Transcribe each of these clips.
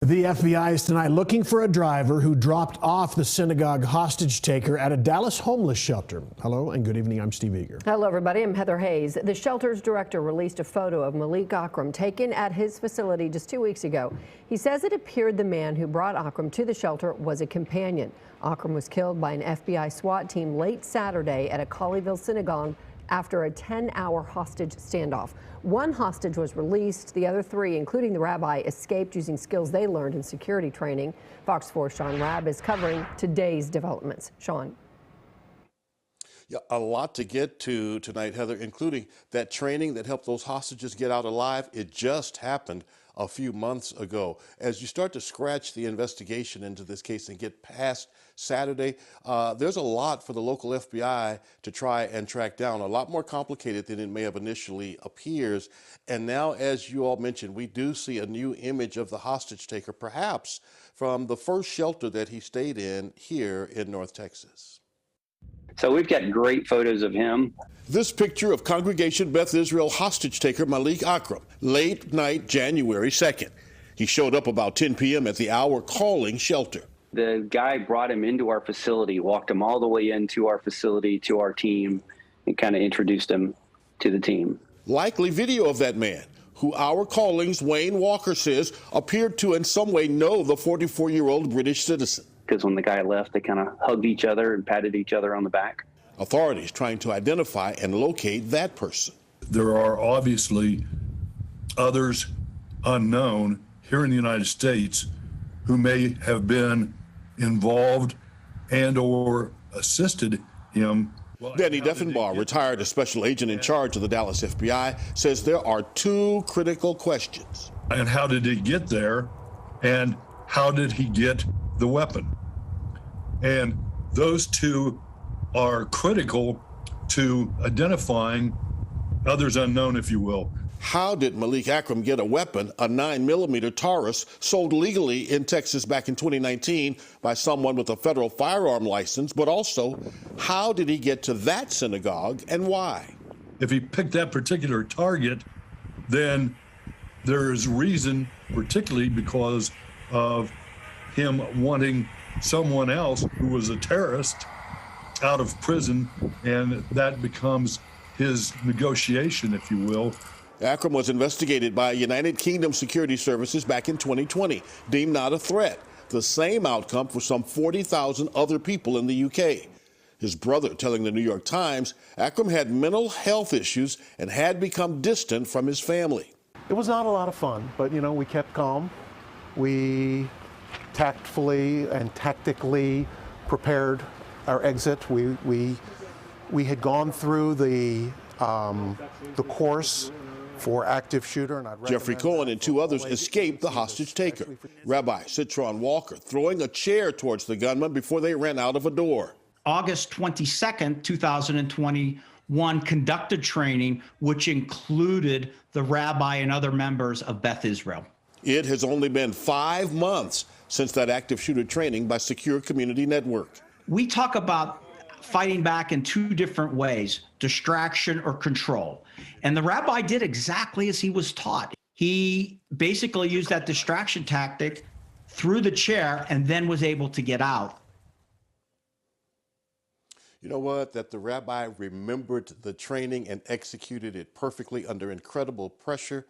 The FBI is tonight looking for a driver who dropped off the synagogue hostage taker at a Dallas homeless shelter. Hello and good evening. I'm Steve Eager. Hello, everybody. I'm Heather Hayes. The shelter's director released a photo of Malik Akram taken at his facility just 2 weeks ago. He says it appeared the man who brought Akram to the shelter was a companion. Akram was killed by an FBI SWAT team late Saturday at a Colleyville synagogue after a 10-hour hostage standoff. One hostage was released. The other three, including the rabbi, escaped using skills they learned in security training. Fox 4's Sean Rabb is covering today's developments. Sean. Yeah, a lot to get to tonight, Heather, including that training that helped those hostages get out alive. It just happened a few months ago. As you start to scratch the investigation into this case and get past Saturday, there's a lot for the local FBI to try and track down, a lot more complicated than it may have initially appears. And now, as you all mentioned, we do see a new image of the hostage taker, perhaps from the first shelter that he stayed in here in North Texas. So we've got great photos of him. This picture of Congregation Beth Israel hostage taker Malik Akram, late night, January 2nd. He showed up about 10 p.m. at the Hour Calling shelter. The guy brought him into our facility, walked him all the way into our facility to our team, and kind of introduced him to the team. Likely video of that man, who Our Calling's Wayne Walker says appeared to in some way know the 44-year-old British citizen. Because when the guy left, they kind of hugged each other and patted each other on the back. Authorities trying to identify and locate that person. There are obviously others unknown here in the United States who may have been involved and or assisted him. Danny Deffenbaugh, retired as special agent in charge of the Dallas FBI, says there are two critical questions. And how did he get there? And how did he get the weapon? And those two are critical to identifying others unknown, if you will. How did Malik Akram get a weapon, a 9mm Taurus, sold legally in Texas back in 2019 by someone with a federal firearm license? But also, how did he get to that synagogue and why? If he picked that particular target, then there is reason, particularly because of him wanting someone else who was a terrorist out of prison, and that becomes his negotiation, if you will. Akram was investigated by United Kingdom Security Services back in 2020, deemed not a threat. The same outcome for some 40,000 other people in the UK. His brother telling the New York Times Akram had mental health issues and had become distant from his family. It was not a lot of fun, but you know, we kept calm. We tactfully and tactically prepared our exit. We had gone through the course for active shooter. And Jeffrey Cohen and two others escaped the hostage taker. Rabbi Citron Walker throwing a chair towards the gunman before they ran out of a door. August 22nd, 2021, conducted training, which included the rabbi and other members of Beth Israel. It has only been 5 months since that active shooter training by Secure Community Network. We talk about fighting back in two different ways, distraction or control. And the rabbi did exactly as he was taught. He basically used that distraction tactic, threw the chair, and then was able to get out. You know what? That the rabbi remembered the training and executed it perfectly under incredible pressure.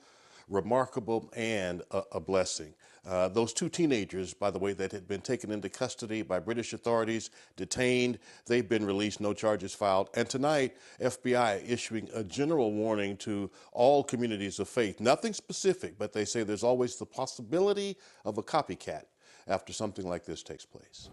Remarkable and a blessing. Those two teenagers, by the way, that had been taken into custody by British authorities, detained, they've been released, no charges filed. And tonight, FBI issuing a general warning to all communities of faith. Nothing specific, but they say there's always the possibility of a copycat after something like this takes place.